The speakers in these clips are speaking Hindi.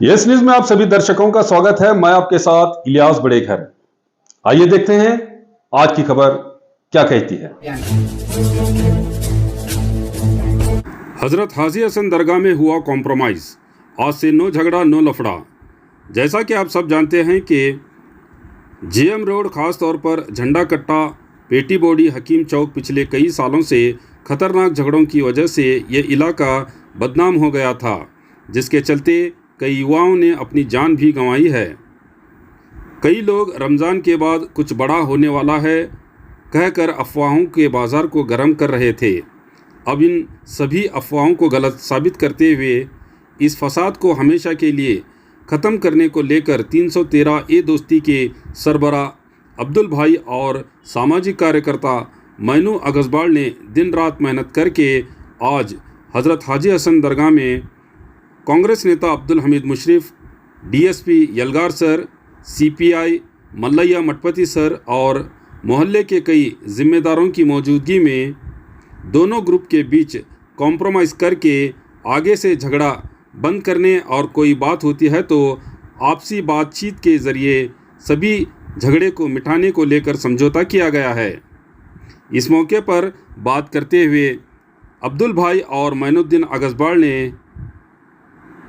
यस न्यूज में आप सभी दर्शकों का स्वागत है। मैं आपके साथ इलियास बड़ेघर। आइए देखते हैं आज की खबर क्या कहती है। हजरत हाजी हसन दरगाह में हुआ कॉम्प्रोमाइज, आज से नो झगड़ा नो लफड़ा। जैसा कि आप सब जानते हैं कि जेएम रोड खास तौर पर झंडा कट्टा, पेटी बोड़ी, हकीम चौक पिछले कई सालों से खतरनाक झगड़ों की वजह से ये इलाका बदनाम हो गया था, जिसके चलते कई युवाओं ने अपनी जान भी गंवाई है। कई लोग रमज़ान के बाद कुछ बड़ा होने वाला है कहकर अफवाहों के बाज़ार को गर्म कर रहे थे। अब इन सभी अफवाहों को गलत साबित करते हुए इस फसाद को हमेशा के लिए ख़त्म करने को लेकर 313 ए दोस्ती के सरबरा अब्दुल भाई और सामाजिक कार्यकर्ता मैनू अगजबाल ने दिन रात मेहनत करके आज हज़रत हाजी हसन दरगाह में कांग्रेस नेता Abdul Hamid Musharraf, DSP Yalgar sir, CPI Mallaiah Mathpati sir और मोहल्ले के कई जिम्मेदारों की मौजूदगी में दोनों ग्रुप के बीच कॉम्प्रोमाइज़ करके आगे से झगड़ा बंद करने और कोई बात होती है तो आपसी बातचीत के ज़रिए सभी झगड़े को मिटाने को लेकर समझौता किया गया है। इस मौके पर बात करते हुए अब्दुल भाई और मैनुद्दीन अगजबाल ने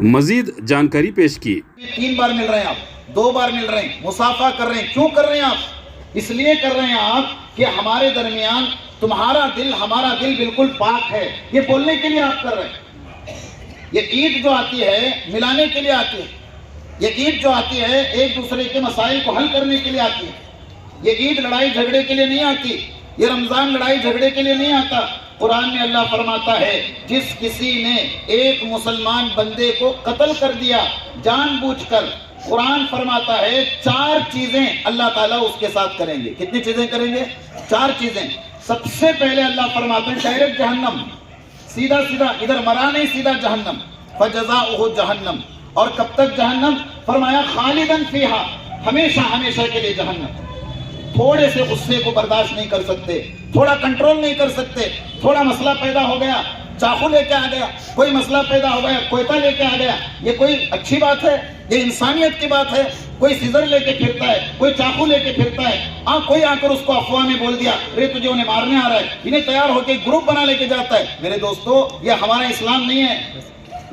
मजीद जानकारी पेश की। 3 बार मिल रहे हैं आप, 2 बार मिल रहे हैं, मुसाफा कर रहे हैं। क्यों कर रहे हैं आप? इसलिए कर रहे हैं आप कि हमारे दरमियान तुम्हारा दिल हमारा दिल बिल्कुल पाक है, ये बोलने के लिए आप कर रहे हैं। ये ईद जो आती है मिलाने के लिए आती है, ये ईद जो आती है एक दूसरे के मसाइल को हल करने के लिए आती है। ये ईद लड़ाई झगड़े के लिए नहीं आती, ये रमजान लड़ाई झगड़े के लिए नहीं आता। कुरान में अल्लाह फरमाता है, जिस किसी ने एक मुसलमान बंदे को कत्ल कर दिया जानबूझकर, कुरान फरमाता है 4 चीजें अल्लाह ताला उसके साथ करेंगे। कितनी चीजें करेंगे? 4 चीजें। सबसे पहले अल्लाह फरमाते हैं डायरेक्ट जहन्नम, सीधा सीधा, इधर मरा नहीं, सीधा जहन्नम, फजज़ाउहु जहन्नम। और कब तक जहन्नम? फरमाया खालिदन फीहा, हमेशा हमेशा के लिए जहन्नम। थोड़े से गुस्से को बर्दाश्त नहीं कर सकते, थोड़ा कंट्रोल नहीं कर सकते, थोड़ा मसला पैदा हो गया, चाकू लेके आ गया, कोई मसला पैदा हो गया, कोयता लेके आ गया, ये कोई अच्छी बात है? ये इंसानियत की बात है? कोई सीजर लेके फिरता है, कोई चाकू लेके फिरता है, कोई आकर उसको अफवाह में बोल दिया, अरे तुझे उन्हें मारने आ रहा है, इन्हें तैयार होकर ग्रुप बना लेके जाता है। मेरे दोस्तों, ये हमारा इस्लाम नहीं है,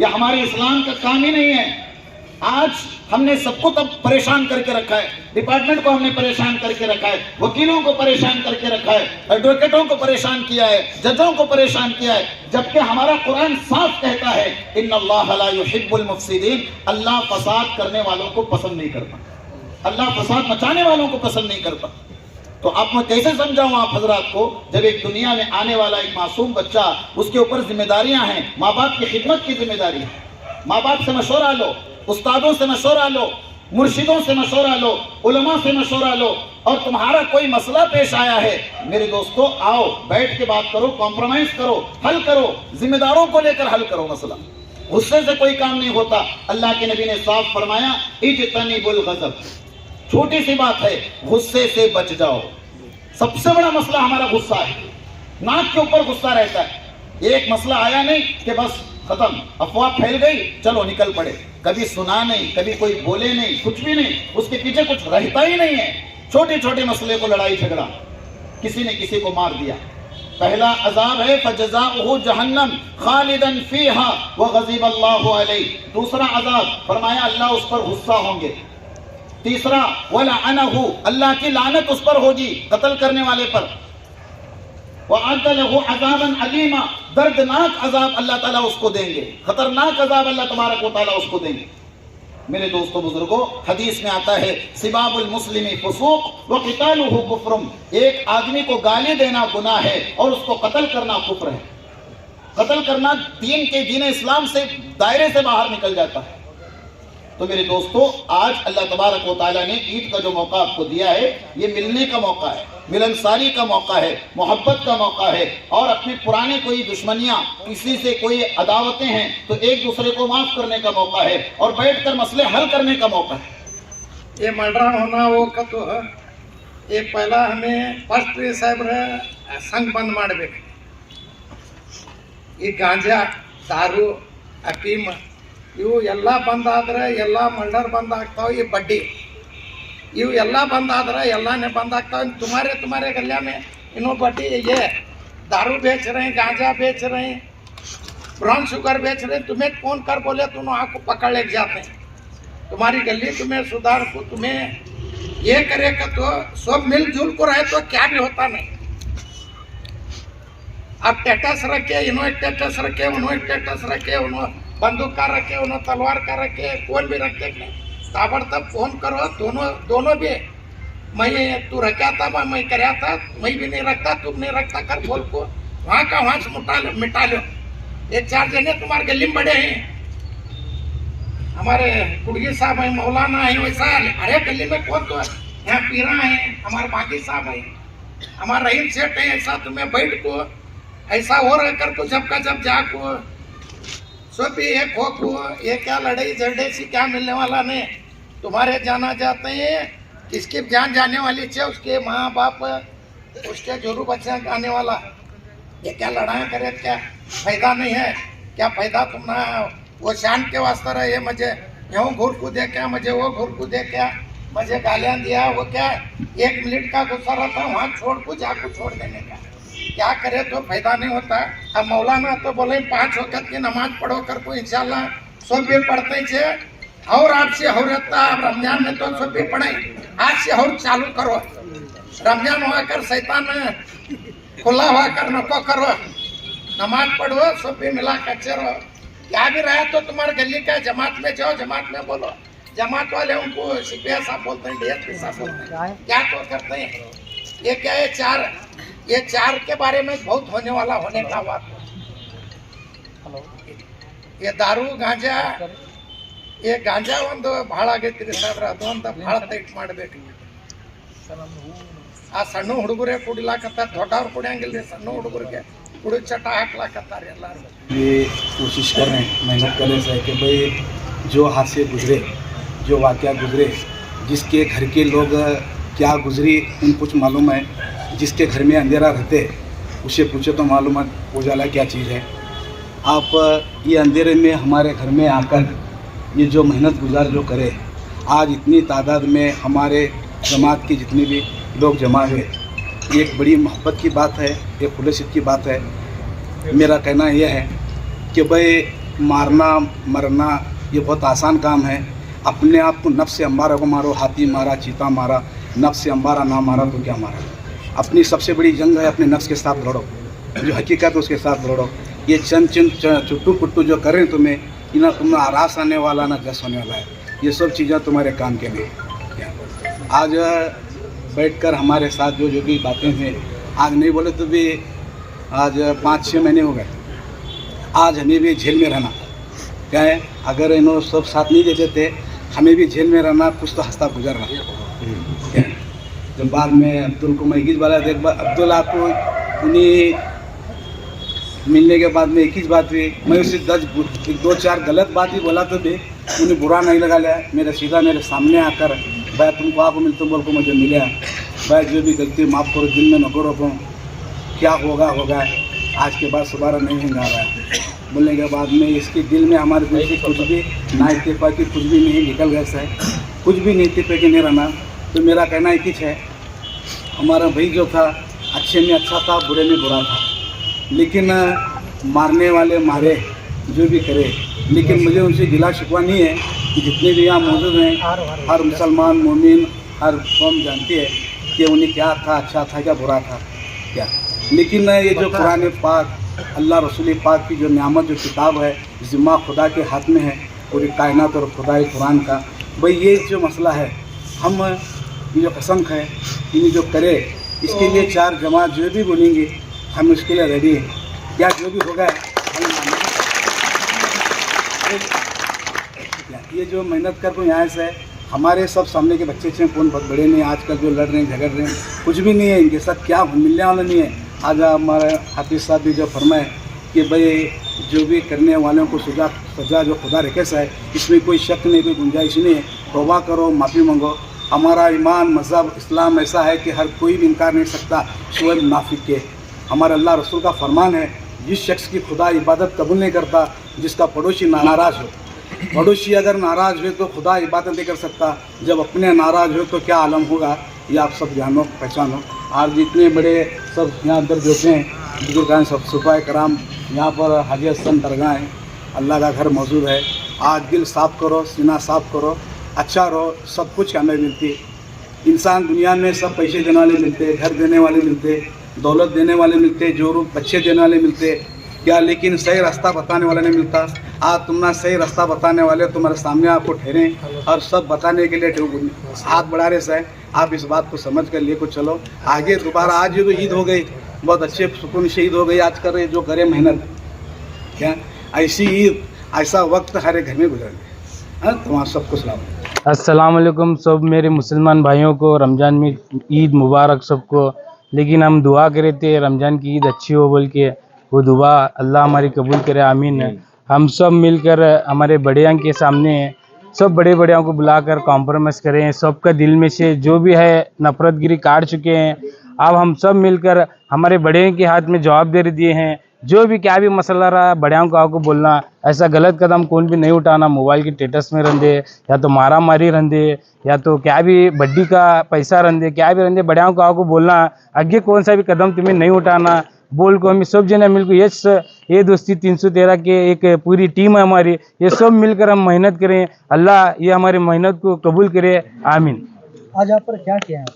यह हमारे इस्लाम का काम ही नहीं है। आज हमने सबको तब परेशान करके रखा है, डिपार्टमेंट को हमने परेशान करके रखा है, वकीलों को परेशान करके रखा है, एडवोकेटों को परेशान किया है, जजों को परेशान किया है, जबकि हमारा कुरान साफ कहता है इन्नल्लाह ला युहिब्बुल मुफसिदीन, अल्लाह फसाद करने वालों को पसंद नहीं करता, अल्लाह फसाद मचाने वालों को पसंद नहीं करता। तो आप मैं कैसे समझाऊं आप हजरात को, जब एक दुनिया में आने वाला एक मासूम बच्चा, उसके ऊपर जिम्मेदारियां हैं, माँ बाप की खिदमत की जिम्मेदारी है। माँ बाप से मशवरा लो, उस्तादों से मशवरा लो, मुर्शिदों से मशवरा लो, उलमा से मशवरा लो। और तुम्हारा कोई मसला पेश आया है, मेरे दोस्तों आओ बैठ के बात करो, कॉम्प्रोमाइज करो, हल करो, जिम्मेदारों को लेकर हल करो मसला। गुस्से से कोई काम नहीं होता। अल्लाह के नबी ने साफ फरमाया इज्तनिबुल गज़ब, छोटी सी बात है, गुस्से से बच जाओ। सबसे बड़ा मसला हमारा गुस्सा है, नाक के ऊपर गुस्सा रहता है। एक मसला आया नहीं कि बस खत्म, अफवाह फैल गई, चलो निकल पड़े, कभी सुना नहीं, कभी कोई बोले नहीं, कुछ भी नहीं, उसके पीछे कुछ रहता ही नहीं है। छोटे छोटे मसले को लड़ाई झगड़ा, किसी ने किसी को मार दिया। पहला अजाब है फजज़ाउहु जहन्नम खालिदन फीहा व ग़ज़िब अल्लाहु अलैहि। दूसरा अजाब फरमाया अल्लाह उस पर गुस्सा होंगे। तीसरा वलअनहु, अल्लाह की लानत उस पर होगी, कत्ल करने वाले पर। वअदलहु अज़ाबन अलीमा, दर्दनाक अजाब अल्लाह ताला उसको देंगे, खतरनाक अजाब अल्लाह तबारक व तआला उसको देंगे। मेरे दोस्तों बुजुर्गों, हदीस में आता है सिबाबुल मुस्लिमी फुसूक व क़ितालुहु कुफ्रुम, एक आदमी को गाली देना गुनाह है और उसको कत्ल करना कुफ्र है। कत्ल करना दीन के दीन इस्लाम से दायरे से बाहर निकल जाता है। तो मेरे दोस्तों, आज अल्लाह तबारक व तआला ने ईद का जो मौका आपको दिया है, ये मिलने का मौका है, मिलनसारी का मौका है, मोहब्बत का मौका है। और अपने पुराने कोई दुश्मनियां, किसी से कोई अदावतें हैं तो एक दूसरे को माफ करने का मौका है और बैठकर मसले हल करने का मौका है। ये मर्डर होना वो कतो है, ये पहला हमें फर्स्ट साहब संग बंद ಮಾಡಬೇಕು। ಈ ಗಾಂಜಾ, दारू, अफीम ಇವು ಎಲ್ಲ ಬಂದಾದ್ರೆ ಎಲ್ಲ ಮರ್ಡರ್ ಬಂದ್ ಆಗ್ತಾವ ಈ ಬಡ್ಡಿ ಇವು ಎಲ್ಲ ಬಂದಾದ್ರೆ ಎಲ್ಲಾನೇ ಬಂದ್ ಆಗ್ತಾವ तुम्हारे गलिया में इनो बड्डी ये दारू बेच रहे हैं गांजा बेच रहे हैं ब्राउन शुगर बेच रहे हैं तुम्हें फोन कर बोले तुम आपको पकड़ ले जाते हैं तुम्हारी गली तुम्हें सुधार को तुम्हें ये करेगा तो सब मिलजुल को रहे तो क्या भी होता नहीं अब स्टेटस रखे इन्होंने स्टेटस रखे उन्होंने स्टेटस रखे उन्होंने बंदूक का रखे उन्होंने तलवार का रखे कौन भी रखते नहीं ताबड़तोड़ फोन करो दोनों भी मैं तू रखा था मैं कराया था मैं भी नहीं रखता तुम नहीं रखता कर बोल को वहाँ का वहाँ से मिटा लो ये 4 जने तुम्हारे गली में बड़े हैं हमारे कुड़गी साहब है मौलाना है वैसा अरे गली में कौन तो यहाँ पीरा है हमारे बाकी साहब है हमारा रहीम सेठ है ऐसा तुम्हें बैठ को ऐसा हो रहा कर को जब का जब जा को सो भी ये खो को ये क्या लड़ाई झगड़े से क्या मिलने वाला नहीं तुम्हारे जाना जाते हैं किसकी जान जाने वाली है उसके माँ बाप उसके जोरू बच्चा आने वाला ये क्या लड़ाई करे क्या फायदा नहीं है क्या फायदा तुम ना वो शान के वास्ते रहे ये मुझे यूँ घूर कूदे क्या मुझे वो घूर कूदे क्या मुझे गालियाँ दिया वो क्या 1 मिनट का गुस्सा रहता वहाँ छोड़ को जाको छोड़ देने का क्या करे तो फायदा नहीं होता अब मौलाना तो बोले 5 वक्त की नमाज पढ़ो कर को इंशाल्लाह सब भी पढ़ते थे और आज से हो रहता अब रमजान में तो सब भी पढ़े आज से और चालू करो रमजान हुआ कर शैतान खुला हुआ कर नको करो नमाज पढ़ो सब भी मिला कच्चे रहो क्या भी रहा तो तुम्हारे गली का जमात में जाओ जमात में बोलो जमात वाले उनको सिपिया साहब बोलते हैं डीएसपी साहब बोलते हैं क्या तो करते हैं ये क्या है ये 4 के बारे में बहुत होने वाला होने का बात ये दारू गांजा ये गांजा ಒಂದು ಬಹಳ ಆಗೈತ್ರಿ ಸಾಬ್ರ ಅದು ಅಂತ ಬಹಳ ಟೈಟ್ ಮಾಡಬೇಕು ಆ ಸಣ್ಣ ಹುಡುಗರೇ ಕುಡಿಲಾಕತ್ತಾರ ದೊಡ್ಡವ್ರು ಕುಡಿಯಂಗಿಲ್ಲ ಸಣ್ಣ ಹುಡುಗರಿಗೆ कुड़ी चटा हाकलाकत्तार ಎಲ್ಲರೂ ये कोशिश कर रहे हैं मेहनत करने से कि भाई जो हादसे गुजरे जो वाक़या गुजरे जिसके घर के लोग क्या गुजरी उन कुछ मालूम है जिसके घर में अंधेरा रहते उसे पूछे तो मालूम है उजाला क्या चीज़ है आप ये अंधेरे में हमारे घर में आकर ये जो मेहनत गुजार जो करे आज इतनी तादाद में हमारे जमात की जितने भी लोग जमा हुए ये एक बड़ी मोहब्बत की बात है एक खुलसियत की बात है मेरा कहना यह है कि भाई मारना मरना ये बहुत आसान काम है अपने आप को नफ्स से अम्बारा को मारो हाथी मारा चीता मारा नफ्स से अम्बारा ना मारा तो क्या मारा अपनी सबसे बड़ी जंग है अपने नफ्स के साथ लड़ो जो हकीकत है उसके साथ लड़ो ये चंद चुट्टू पुट्टू जो करें तुम्हें ना तुम्हें आरास आने वाला ना जस होने वाला है ये सब चीज़ें तुम्हारे काम के लिए आज बैठकर हमारे साथ जो भी बातें हैं आज नहीं बोले तो भी आज 5-6 महीने हो गए आज हमें भी जेल में रहना क्या है अगर इन्हों सब साथ नहीं देते थे हमें भी जेल में रहना कुछ तो हंसता गुजरना जब बाद में अब्दुल को मैं एक ही वाला देख अब्दुल आपको उन्हीं मिलने के बाद में एक ही बात हुई मैं उसे 2-4 गलत बात भी बोला तो भी उन्हें बुरा नहीं लगा लिया मेरे सीधा मेरे सामने आकर भाई तुमको आपको मिलते बोल को मुझे मिले भाई जो भी गलती माफ़ करो दिल में नको रखो क्या होगा आज के बाद सुधारा नहीं होगा रहा है बोलने के बाद में इसके दिल में हमारे दिल से कुछ भी ना इत्तेफाकी कुछ भी नहीं निकल गया है कुछ भी नहीं इत्तेफाकी नहीं रहना तो मेरा कहना एक ही है हमारा भाई जो था अच्छे में अच्छा था बुरे में बुरा था लेकिन मारने वाले मारे जो भी करे लेकिन मुझे उनसे गिला शिकवा नहीं है कि जितने भी यहाँ मौजूद हैं हर मुसलमान मोमिन हर कौम जानती है कि उन्हें क्या था अच्छा था क्या बुरा था क्या लेकिन ये जो कुरान पाक अल्लाह रसूल पाक की जो नियामत जो किताब है ज़िम्मा खुदा के हाथ में है पूरी कायनात और खुदाई कुरान का भाई ये जो मसला है हम ये जो कसम है इन्हें जो करे इसके लिए 4 जमात जो भी बोलेंगे हम उसके लिए रेडी हैं क्या जो भी होगा ये जो मेहनत कर को यहाँ से हमारे सब सामने के बच्चे हैं कौन बहुत बड़े नहीं आजकल जो लड़ रहे हैं झगड़ रहे हैं कुछ भी नहीं है इनके साथ क्या मिलने वाला नहीं है आज हमारे हाफिज़ साहब भी जो फरमाए कि भाई जो भी करने वालों को सजा जो खुदा रखे सा है इसमें कोई शक नहीं कोई गुंजाइश नहीं है तौबा करो माफ़ी मांगो हमारा ईमान मज़हब इस्लाम ऐसा है कि हर कोई भी इनकार नहीं सकता सिवाय मुनाफिक के हमारे अल्लाह रसूल का फरमान है जिस शख्स की खुदा इबादत कबूल नहीं करता जिसका पड़ोसी नाराज़ हो पड़ोसी अगर नाराज़ हुए तो खुदा इबादत नहीं कर सकता, जब अपने नाराज़ हुए तो क्या आलम होगा, ये आप सब जानो पहचानो। आज जितने बड़े सब यहाँ अंदर बैठे हैं बुजुर्गान सब सुफाए कराम, यहाँ पर हाजी हसन दरगाह है, अल्लाह का घर मौजूद है। आज दिल साफ़ करो, सीना साफ़ करो, अच्छा रहो, सब कुछ हमें मिलती है। इंसान दुनिया में सब पैसे देने वाले मिलते हैं, घर देने वाले मिलते हैं, दौलत देने वाले मिलते हैं, जोरू बच्चे देने वाले मिलते हैं क्या, लेकिन सही रास्ता बताने वाला नहीं मिलता। आज तुम ना सही रास्ता बताने वाले तुम्हारे सामने आपको ठहरे और सब बताने के लिए हाथ बढ़ा रहे से आप इस बात को समझ कर लिए को चलो आगे। दोबारा आज ये तो ईद हो गई, बहुत अच्छे सुकून से ईद हो गई। आज कर जो करे मेहनत, क्या ऐसी ईद ऐसा वक्त हर एक घर में गुजर। तुम्हारा सबको सलाम। अस्सलाम वालेकुम सब मेरे मुसलमान भाइयों को रमज़ान में ईद मुबारक सबको। लेकिन हम दुआ करे थे रमज़ान की ईद अच्छी हो बोल के, वो दुआ अल्लाह हमारी कबूल करे, आमीन। हम सब मिलकर हमारे बड़ियाँ के सामने सब बड़े बड़ियों को बुलाकर कॉम्प्रोमाइज़ करें, सबका दिल में से जो भी है नफरतगिरी काट चुके हैं। अब हम सब मिलकर हमारे बड़े के हाथ में जवाब दे दिए हैं, जो भी क्या भी मसला रहा बड़ियों को आपको बोलना, ऐसा गलत कदम कौन भी नहीं उठाना। मोबाइल के स्टेटस में रंधे या तो मारा मारी रंधे या तो क्या भी बड्डी का पैसा रंधे, क्या भी रंधे, बड़ियों को आपको बोलना आगे कौन सा भी कदम तुम्हें नहीं उठाना बोल को। हम सब जने मिलकर ये दोस्ती 313 के एक पूरी टीम है हमारी, ये सब मिलकर हम मेहनत करें, अल्लाह ये हमारी मेहनत को कबूल करे, आमीन। आज यहाँ पर क्या किया है?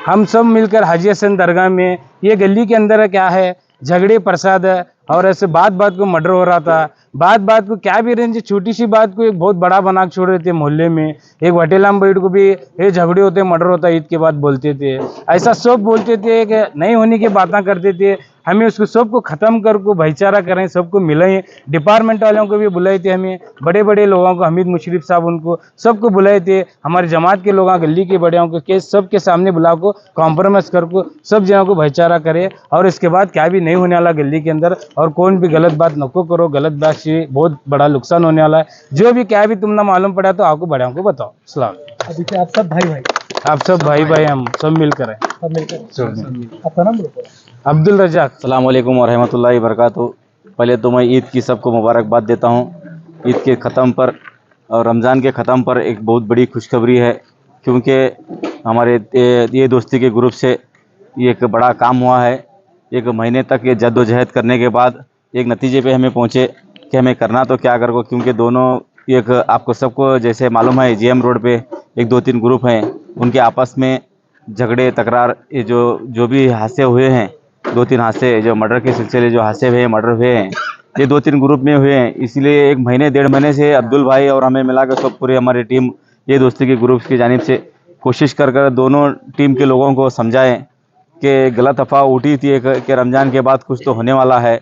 हम सब मिलकर हाजी हसन दरगाह में, ये गली के अंदर क्या है झगड़े प्रसाद है और ऐसे बात बात को मर्डर हो रहा था, बात बात को क्या भी रेंज छोटी सी बात को एक बहुत बड़ा बना के छोड़ रहे थे। मोहल्ले में एक वटेलाम बैठ को भी ये झगड़े होते मर्डर होता ईद के बाद बोलते थे, ऐसा सब बोलते थे कि नहीं होने की बातें करते थे। हमें उसको सबको ख़त्म कर को भाईचारा करें, सबको मिलाएं। डिपार्टमेंट वालों को भी बुलाए थे, हमें बड़े बड़े लोगों को, हमीद मुशरफ साहब उनको सबको बुलाए थे, हमारे जमात के लोगों गली के बड़े को के सबके सामने बुला को कॉम्प्रोमाइज़ कर को सब जनों को भाईचारा करे। और इसके बाद क्या भी नहीं होने वाला गली के अंदर, और कौन भी गलत बात नको करो, गलत बात से बहुत बड़ा नुकसान होने वाला है। जो भी क्या भी तुमने मालूम पड़ा तो आपको बड़ों को बताओ। सलाम। अभी से आप सब भाई भाई, आप सब भाई भाई, हम सब मिलकर हैं। सब मिलकर। आपका नाम बताओ। अब्दुल रज़ाक। अस्सलाम वालेकुम व रहमतुल्लाहि व बरकातुहू। पहले तो मैं ईद की सबको मुबारकबाद देता हूँ। ईद के ख़त्म पर और रमज़ान के ख़त्म पर एक बहुत बड़ी खुशखबरी है, क्योंकि हमारे ये दोस्ती के ग्रुप से एक बड़ा काम हुआ है। एक महीने तक ये जद्दोजहद करने के बाद एक नतीजे पे हमें पहुँचे कि हमें करना तो क्या करो, क्योंकि दोनों एक आपको सबको जैसे मालूम है जीएम रोड पे एक 2-3 ग्रुप हैं, उनके आपस में झगड़े तकरार, ये जो भी हादसे हुए हैं, 2-3 हादसे जो मर्डर के सिलसिले जो हादसे हुए हैं, मर्डर हुए हैं, ये 2-3 ग्रुप में हुए हैं। इसलिए एक महीने 1.5 महीने से अब्दुल भाई और हमें मिलाकर सब पूरी हमारी टीम ये दोस्ती के ग्रुप की जानिब से कोशिश कर दोनों टीम के लोगों को समझाएं कि गलत अफवाह उठी थी कि रमज़ान के बाद कुछ तो होने वाला है,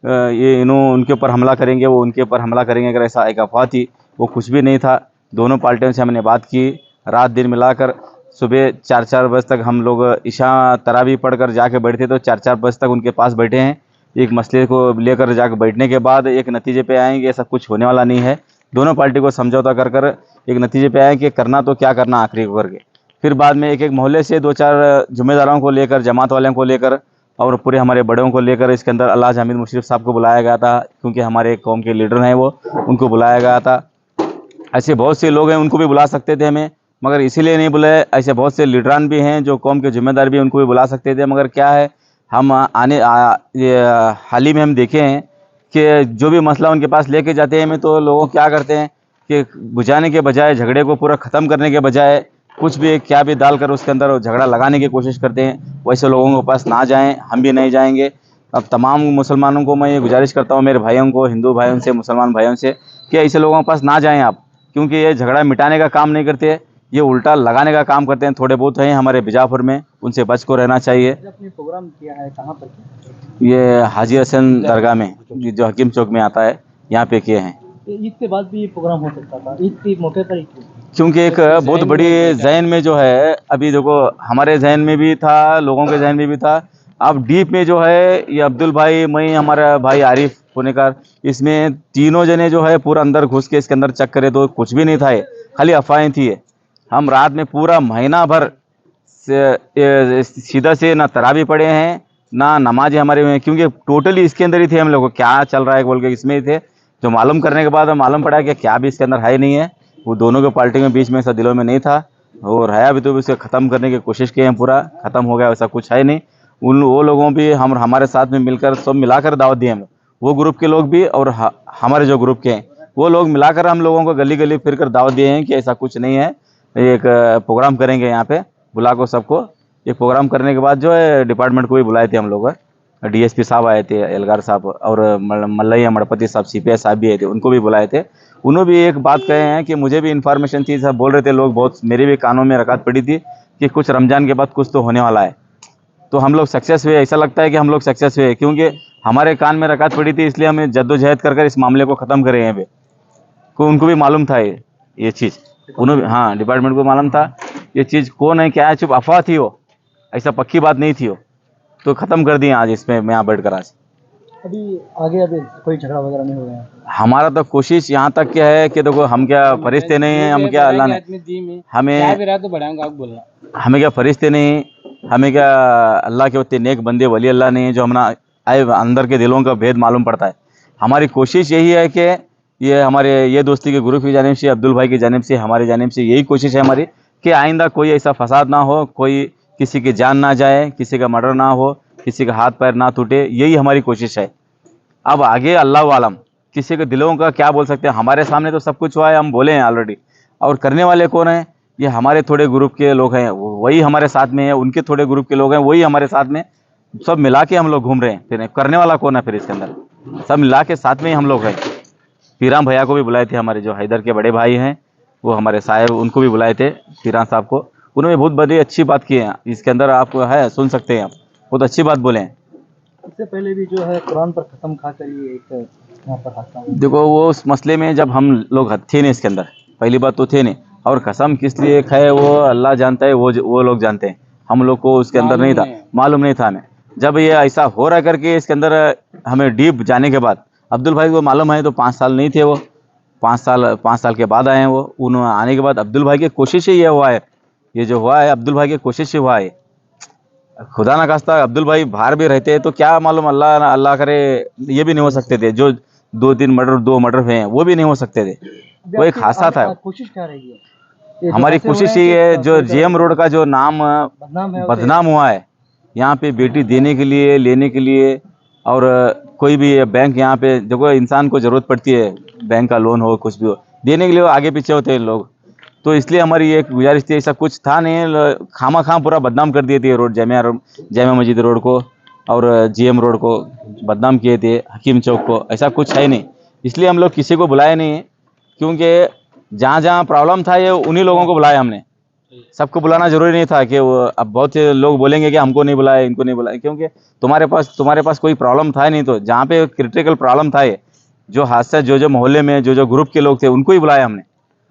ये उनके ऊपर हमला करेंगे, वो उनके ऊपर हमला करेंगे। अगर ऐसा एक अफवाह थी, वो कुछ भी नहीं था। दोनों पार्टियों से हमने बात की, रात दिन मिलाकर सुबह 4-4 बजे तक हम लोग इशा तरावी पढ़कर जाके बैठते, तो 4-4 बजे तक उनके पास बैठे हैं। एक मसले को लेकर जाकर बैठने के बाद एक नतीजे पे आएंगे ऐसा कुछ होने वाला नहीं है। दोनों पार्टी को समझौता कर एक नतीजे पे आए कि करना तो क्या करना आखिरी को करके। फिर बाद में एक मोहल्ले से 2-4 जिम्मेदारों को लेकर, जमात वालों को लेकर और पूरे हमारे बड़ों को लेकर इसके अंदर अल्लाह हमीद मुशरफ साहब को बुलाया गया था, क्योंकि हमारे कौम के लीडर हैं वो, उनको बुलाया गया था। ऐसे बहुत से लोग हैं, उनको भी बुला सकते थे हमें, मगर इसीलिए नहीं बुलाए। ऐसे बहुत से लीडरान भी हैं जो कौम के जिम्मेदार भी, उनको भी बुला सकते थे, मगर क्या है हम हाल ही में हम देखे हैं कि जो भी मसला उनके पास लेके जाते हैं, में तो लोग क्या करते हैं कि बुझाने के बजाय, झगड़े को पूरा ख़त्म करने के बजाय कुछ भी क्या भी डालकर उसके अंदर झगड़ा लगाने की कोशिश करते हैं। वैसे लोगों के पास ना जाएं, हम भी नहीं जाएंगे। अब तमाम मुसलमानों को मैं ये गुजारिश करता हूँ, मेरे भाइयों को, हिंदू भाइयों से, मुसलमान भाइयों से, कि ऐसे लोगों के पास ना जाएं आप, क्योंकि ये झगड़ा मिटाने का काम नहीं करते, ये उल्टा लगाने का काम करते हैं। थोड़े बहुत हैं हमारे बीजापुर में, उनसे बच को रहना चाहिए। आपने प्रोग्राम किया है कहाँ पर? ये हाजी हसन दरगाह में, जो हकीम चौक में आता है, यहाँ पे किए हैं। ईद के बाद भी ये प्रोग्राम हो सकता था, ईद के मौके पर ही, क्योंकि एक बहुत बड़ी जहन में जो है, अभी देखो हमारे जहन में भी था, लोगों के जहन में भी था। अब डीप में जो है ये अब्दुल भाई, मैं, हमारा भाई आरिफ पुनेकर, इसमें तीनों जने जो है पूरा अंदर घुस के इसके अंदर चेक करे तो कुछ भी नहीं था, ये खाली अफवाहें थी। हम रात में पूरा महीना भर सीधा से ना तरावी पढ़े हैं, ना नमाज हमारे में, क्योंकि टोटली इसके अंदर ही थे हम लोग, क्या चल रहा है बोल के इसमें ही थे। जो मालूम करने के बाद मालूम पड़ा कि क्या भी इसके अंदर है नहीं है। वो दोनों के पार्टी में बीच में ऐसा दिलों में नहीं था, और है भी तो इसे ख़त्म करने की कोशिश की है, पूरा ख़त्म हो गया, वैसा कुछ है नहीं। वो लोगों भी हमारे साथ में मिलकर सब मिलाकर दावत दिए हम लोग, वो ग्रुप के लोग भी और हमारे जो ग्रुप के हैं वो लोग मिलाकर हम लोगों को गली गली फिर कर दावत दिए हैं कि ऐसा कुछ नहीं है, एक प्रोग्राम करेंगे यहाँ पे, बुला को सबको। एक प्रोग्राम करने के बाद जो है डिपार्टमेंट को भी बुलाए थे हम लोग, डीएसपी साहब आए थे, एलगार साहब, और मल्लैया मड़पति साहब, सीपीआई साहब भी आए थे, उनको भी बुलाए थे। उन्होंने भी एक बात कहे हैं कि मुझे भी इन्फॉर्मेशन थी, सब बोल रहे थे लोग, बहुत मेरे भी कानों में रकात पड़ी थी कि कुछ रमज़ान के बाद कुछ तो होने वाला है। तो हम लोग सक्सेस हुए, ऐसा लगता है कि हम लोग सक्सेस हुए, क्योंकि हमारे कान में रकात पड़ी थी, इसलिए हमें जद्दोजहद कर इस मामले को ख़त्म करें यहाँ पे। को उनको भी मालूम था ये चीज़, उन्होंने, हाँ, डिपार्टमेंट को मालूम था ये चीज़ कौन है क्या है, चुप अफवाह थी वो, ऐसा पक्की बात नहीं थी वो, तो ख़त्म कर दिए आज इसमें मैं यहाँ बैठ कर। आज अभी आगे अभी कोई झगड़ा वगैरह नहीं हो गया? हमारा तो कोशिश यहाँ तक क्या है कि देखो, हम क्या फरिश्ते नहीं हैं, हम क्या अल्लाह ने हमें क्या फरिश्ते नहीं, हमें क्या अल्लाह के उतने नेक बंदे वली अल्लाह नहीं है जो हमारा आए अंदर के दिलों का भेद मालूम पड़ता है। हमारी कोशिश यही है कि ये हमारे ये दोस्ती के ग्रुप की जानिब से, अब्दुल भाई की जानिब से, हमारी जानिब से यही कोशिश है हमारी कि आइंदा कोई ऐसा फसाद ना हो, कोई किसी की जान ना जाए, किसी का मर्डर ना हो, किसी का हाथ पैर ना टूटे, यही हमारी कोशिश है। अब आगे अल्लाह वालम, किसी के दिलों का क्या बोल सकते हैं, हमारे सामने तो सब कुछ हुआ है, हम बोले हैं ऑलरेडी, और करने वाले कौन हैं, ये हमारे थोड़े ग्रुप के लोग हैं, वही हमारे साथ में है, उनके थोड़े ग्रुप के लोग हैं, वही हमारे साथ में, सब मिला के हम लोग घूम रहे हैं। फिर करने वाला कौन है फिर इसके अंदर, सब मिला के साथ में ही हम लोग हैं। पीराम भैया को भी बुलाए थे, हमारे जो हैदर के बड़े भाई हैं, वो हमारे साहब, उनको भी बुलाए थे, पीराम साहब को। उन्होंने बहुत बड़ी अच्छी बात की है इसके अंदर, आपको है सुन सकते हैं आप, बहुत अच्छी बात बोले हैं। इससे पहले भी जो है कुरान पर खत्म खाकर ये एक यहाँ पर हादसा हुआ। देखो, वो उस मसले में जब हम लोग थे नहीं इसके अंदर, पहली बात तो थे नहीं, और कसम किस लिए खाए वो अल्लाह जानता है, वो लोग जानते हैं, हम लोग को उसके अंदर नहीं था, मालूम नहीं था हमें। जब ये ऐसा हो रहा करके इसके अंदर हमें डीप जाने के बाद, अब्दुल भाई को मालूम है तो 5 साल नहीं थे वो, 5 साल के बाद आए हैं वो। उन्होंने आने के बाद अब्दुल भाई की कोशिश ही ये हुआ है, ये जो हुआ है अब्दुल भाई की कोशिश ही हुआ है। खुदा ना खास्ता अब्दुल भाई बाहर भी रहते हैं तो क्या मालूम, अल्लाह करे ये भी नहीं हो सकते थे, जो 2 मर्डर हुए हैं वो भी नहीं हो सकते थे। वो एक हादसा था। कोशिश क्या रहेगी? हमारी कोशिश ये है, जो जेएम रोड का जो नाम बदनाम हुआ है यहाँ पे, बेटी देने के लिए, लेने के लिए, और कोई भी बैंक यहाँ पे देखो, इंसान को ज़रूरत पड़ती है, बैंक का लोन हो, कुछ भी हो, देने के लिए आगे पीछे होते हैं लोग। तो इसलिए हमारी एक गुजारिश थी, ऐसा कुछ था नहीं, खामा खां पूरा बदनाम कर दिए थे रोड, जामिया मस्जिद रोड को और जीएम रोड को बदनाम किए थे, हकीम चौक को, ऐसा कुछ है नहीं। इसलिए हम लोग किसी को बुलाए नहीं, क्योंकि जहाँ जहाँ प्रॉब्लम था ये उन्हीं लोगों को बुलाया हमने, सबको बुलाना जरूरी नहीं था कि वो, अब बहुत से लोग बोलेंगे कि हमको नहीं बुलाए, इनको नहीं बुलाए, क्योंकि तुम्हारे पास कोई प्रॉब्लम था नहीं। तो जहाँ पे क्रिटिकल प्रॉब्लम था, ये जो हादसा, जो मोहल्ले में जो ग्रुप के लोग थे, उनको ही बुलाया हमने,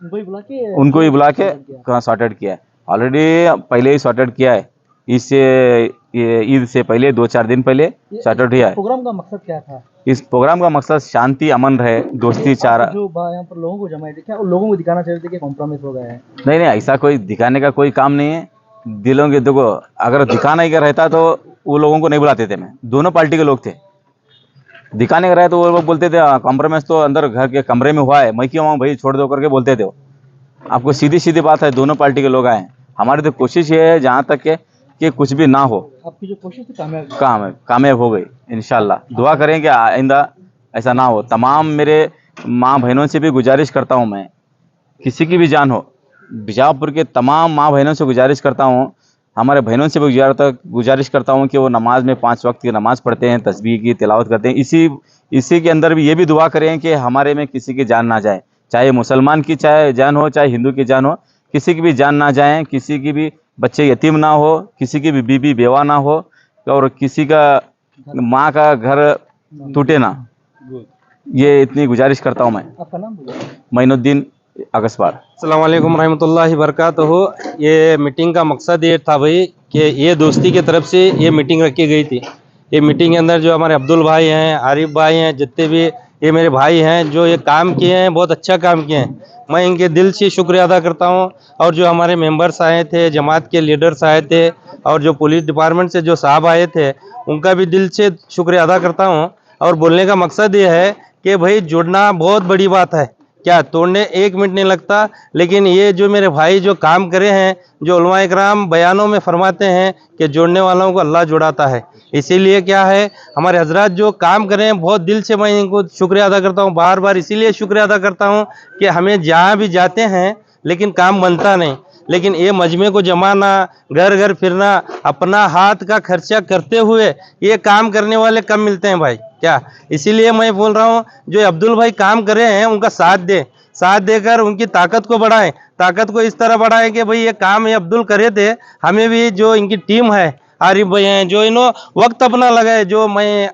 उनको ही बुला के सॉर्टेड किया है। ऑलरेडी पहले ही सॉर्टेड किया है, इससे ईद से पहले 2-4 दिन पहले सॉर्टेड किया है। प्रोग्राम का मकसद क्या था? इस प्रोग्राम का मकसद शांति, अमन रहे, दोस्ती, चारा। जो यहाँ पर लोगों को जमाए थे, क्या उन लोगों को दिखाना चाहते थे कि कॉम्प्रोमाइज हो गया है? नहीं, ऐसा कोई दिखाने का कोई काम नहीं है। दिलों के देखो, अगर दिखाना ही का रहता तो वो लोगों को नहीं बुलाते थे। मैं दोनों पार्टी के लोग थे, दिखाने का रहे तो वो लोग बोलते थे कॉम्प्रोमाइज तो अंदर घर के कमरे में हुआ है, मैं क्यों आऊँ भाई, छोड़ दो करके बोलते थे वो। आपको सीधी बात है, दोनों पार्टी के लोग आए। हमारी तो कोशिश ये है जहाँ तक कि कुछ भी ना हो। आपकी जो कोशिश थी कामयाब हो गई इंशाल्लाह। दुआ करें कि आइंदा ऐसा ना हो। तमाम मेरे माँ बहनों से भी गुजारिश करता हूँ, मैं किसी की भी जान हो, बीजापुर के तमाम माँ बहनों से गुजारिश करता हूँ, हमारे बहनों से भी गुजारिश करता हूँ कि वो नमाज में 5 वक्त की नमाज़ पढ़ते हैं, तस्बीह की तिलावत करते हैं। इसी के अंदर भी ये भी दुआ करें कि हमारे में किसी की जान ना जाए, चाहे मुसलमान की चाहे जान हो, चाहे हिंदू की जान हो, किसी की भी जान ना जाए, किसी की भी बच्चे यतीम ना हो, किसी की भी बीबी बेवा ना हो, और किसी का माँ का घर टूटे ना। ये इतनी गुजारिश करता हूँ मैं। आपका नाम बोलिए। मोइनुद्दीन अगसबार। अस्सलाम वालेकुम रहमतुल्लाहि बरकातहू। ये मीटिंग का मकसद ये था भाई कि ये दोस्ती की तरफ से ये मीटिंग रखी गई थी। ये मीटिंग के अंदर जो हमारे अब्दुल भाई हैं, आरिफ भाई हैं, जितने भी ये मेरे भाई हैं जो ये काम किए हैं, बहुत अच्छा काम किए हैं, मैं इनके दिल से शुक्रिया अदा करता हूँ। और जो हमारे मेंबर्स आए थे, जमात के लीडर्स आए थे, और जो पुलिस डिपार्टमेंट से जो साहब आए थे, उनका भी दिल से शुक्रिया अदा करता हूँ। और बोलने का मकसद ये है कि भाई जुड़ना बहुत बड़ी बात है, क्या तोड़ने 1 मिनट नहीं लगता। लेकिन ये जो मेरे भाई जो काम करे हैं, जो उलमा इकराम बयानों में फरमाते हैं कि जोड़ने वालों को अल्लाह जुड़ाता है, इसीलिए क्या है हमारे हजरात जो काम कर रहे हैं बहुत दिल से मैं इनको शुक्रिया अदा करता हूँ। बार बार इसीलिए शुक्रिया अदा करता हूँ कि हमें जहाँ भी जाते हैं लेकिन काम बनता नहीं, लेकिन ये मजमे को जमाना, घर घर फिरना, अपना हाथ का खर्चा करते हुए ये काम करने वाले कम मिलते हैं भाई, क्या। इसीलिए मैं बोल रहा हूँ जो अब्दुल भाई काम कर रहे हैं उनका साथ देकर उनकी ताकत को बढ़ाएं, ताकत को इस तरह बढ़ाएं कि भाई ये काम ये अब्दुल करे थे, हमें भी जो इनकी टीम है, आरिफ भाई हैं जो इन्हों वक्त अपना लगाए, जो मैं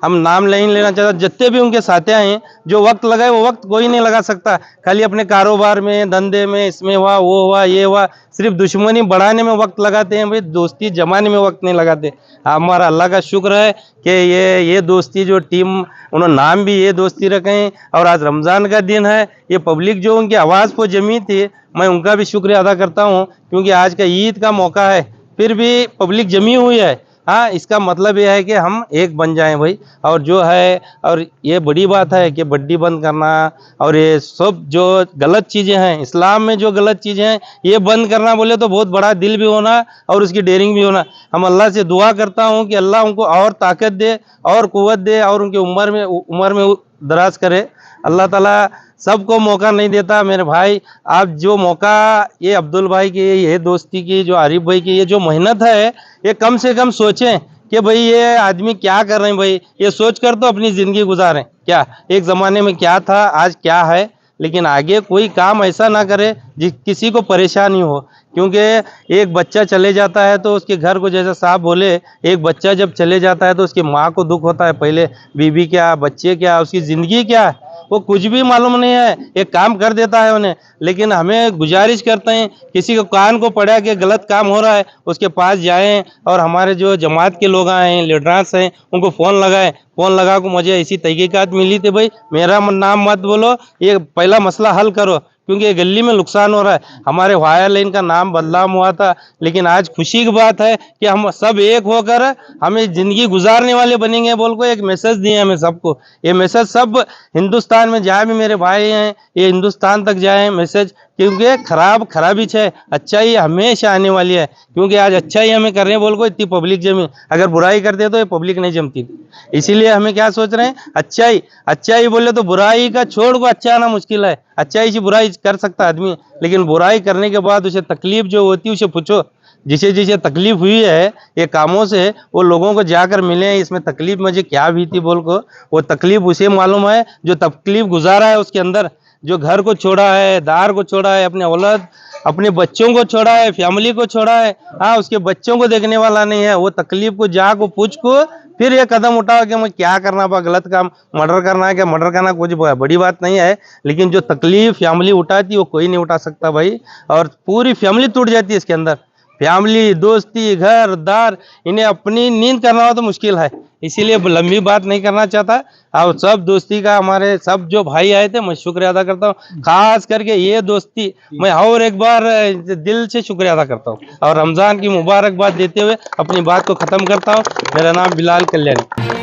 हम नाम नहीं लेना चाहता, जितने भी उनके साथियाँ हैं जो वक्त लगाए वो वक्त कोई नहीं लगा सकता। खाली अपने कारोबार में, धंधे में, इसमें हुआ, वो हुआ, ये हुआ, सिर्फ दुश्मनी बढ़ाने में वक्त लगाते हैं भाई, दोस्ती जमाने में वक्त नहीं लगाते। हमारा अल्लाह का शुक्र है कि ये दोस्ती जो टीम, उन्होंने नाम भी ये दोस्ती रखे हैं। और आज रमज़ान का दिन है, ये पब्लिक जो उनकी आवाज़ को जमी थी, मैं उनका भी शुक्रिया अदा करता हूँ, क्योंकि आज का ईद का मौका है फिर भी पब्लिक जमी हुई है। हाँ, इसका मतलब यह है कि हम एक बन जाएं भाई। और जो है, और ये बड़ी बात है कि बड्डी बंद करना और ये सब जो गलत चीज़ें हैं, इस्लाम में जो गलत चीज़ें हैं ये बंद करना बोले तो बहुत बड़ा दिल भी होना और उसकी डेयरिंग भी होना। हम अल्लाह से दुआ करता हूँ कि अल्लाह उनको और ताकत दे और कुव्वत दे और उनकी उम्र में दराज करे। अल्लाह ताला सबको मौका नहीं देता मेरे भाई। आप जो मौका ये अब्दुल भाई की, ये दोस्ती की, जो आरिफ भाई की ये जो मेहनत है, ये कम से कम सोचें कि भाई ये आदमी क्या कर रहे हैं भाई, ये सोच कर तो अपनी ज़िंदगी गुजारें। क्या एक ज़माने में क्या था, आज क्या है, लेकिन आगे कोई काम ऐसा ना करे किसी को परेशानी हो। क्योंकि एक बच्चा चले जाता है तो उसके घर को, जैसा साहब बोले, एक बच्चा जब चले जाता है तो उसकी माँ को दुख होता है, पहले बीवी क्या, बच्चे क्या, उसकी ज़िंदगी क्या है, वो कुछ भी मालूम नहीं है, एक काम कर देता है उन्हें। लेकिन हमें गुजारिश करते हैं किसी को कान को पड़ा कि गलत काम हो रहा है उसके पास जाएं और हमारे जो जमात के लोग हैं, लीडर्स हैं, उनको फ़ोन लगाएं। फ़ोन लगा को मुझे ऐसी तहकीकात मिली थी भाई, मेरा नाम मत बोलो, ये पहला मसला हल करो, क्योंकि ये गली में नुकसान हो रहा है। हमारे वायर लाइन का नाम बदलाव हुआ था, लेकिन आज खुशी की बात है कि हम सब एक होकर हमें ज़िंदगी गुजारने वाले बनेंगे बोल को एक मैसेज दिए हमें सबको। ये मैसेज सब हिंदुस्तान में जहाँ भी मेरे भाई हैं, ये हिंदुस्तान तक जाए मैसेज, क्योंकि खराबी है, अच्छाई हमेशा आने वाली है। क्योंकि आज अच्छाई हमें कर रहे हैं बोल को इतनी पब्लिक जमी, अगर बुराई करते तो ये पब्लिक नहीं जमती थी। इसीलिए हमें क्या सोच रहे हैं, अच्छाई बोले तो बुराई का छोड़ को अच्छा आना मुश्किल है। अच्छाई से बुराई कर सकता आदमी, लेकिन बुराई करने के बाद उसे तकलीफ जो होती है उसे पूछो। जिसे तकलीफ हुई है ये कामों से, वो लोगों को जाकर मिले, इसमें तकलीफ मुझे क्या हुई थी बोल को, वो तकलीफ उसे मालूम है जो तकलीफ गुजारा है उसके अंदर, जो घर को छोड़ा है, दार को छोड़ा है, अपने औलाद, अपने बच्चों को छोड़ा है, फैमिली को छोड़ा है। हाँ, उसके बच्चों को देखने वाला नहीं है। वो तकलीफ को जा को पूछ को फिर ये कदम उठाओ कि मैं क्या करना पा, गलत काम, मर्डर करना है क्या, मर्डर करना कुछ बड़ी बात नहीं है। लेकिन जो तकलीफ फैमिली उठाती वो कोई नहीं उठा सकता भाई, और पूरी फैमिली टूट जाती है इसके अंदर। फैमिली, दोस्ती, घर दार, इन्हें अपनी नींद करना हो तो मुश्किल है। इसीलिए लंबी बात नहीं करना चाहता। और सब दोस्ती का हमारे सब जो भाई आए थे मैं शुक्रिया अदा करता हूँ। खास करके ये दोस्ती मैं और एक बार दिल से शुक्रिया अदा करता हूँ और रमज़ान की मुबारकबाद देते हुए अपनी बात को ख़त्म करता हूँ। मेरा नाम बिलाल कल्याणी।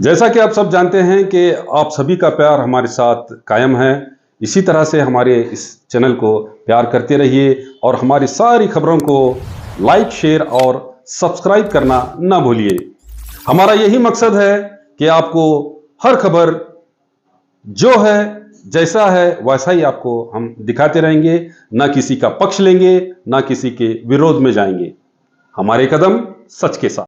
जैसा कि आप सब जानते हैं कि आप सभी का प्यार हमारे साथ कायम है, इसी तरह से हमारे इस चैनल को प्यार करते रहिए और हमारी सारी खबरों को लाइक, शेयर और सब्सक्राइब करना ना भूलिए। हमारा यही मकसद है कि आपको हर खबर जो है, जैसा है वैसा ही आपको हम दिखाते रहेंगे, ना किसी का पक्ष लेंगे, ना किसी के विरोध में जाएंगे। हमारे कदम सच के साथ।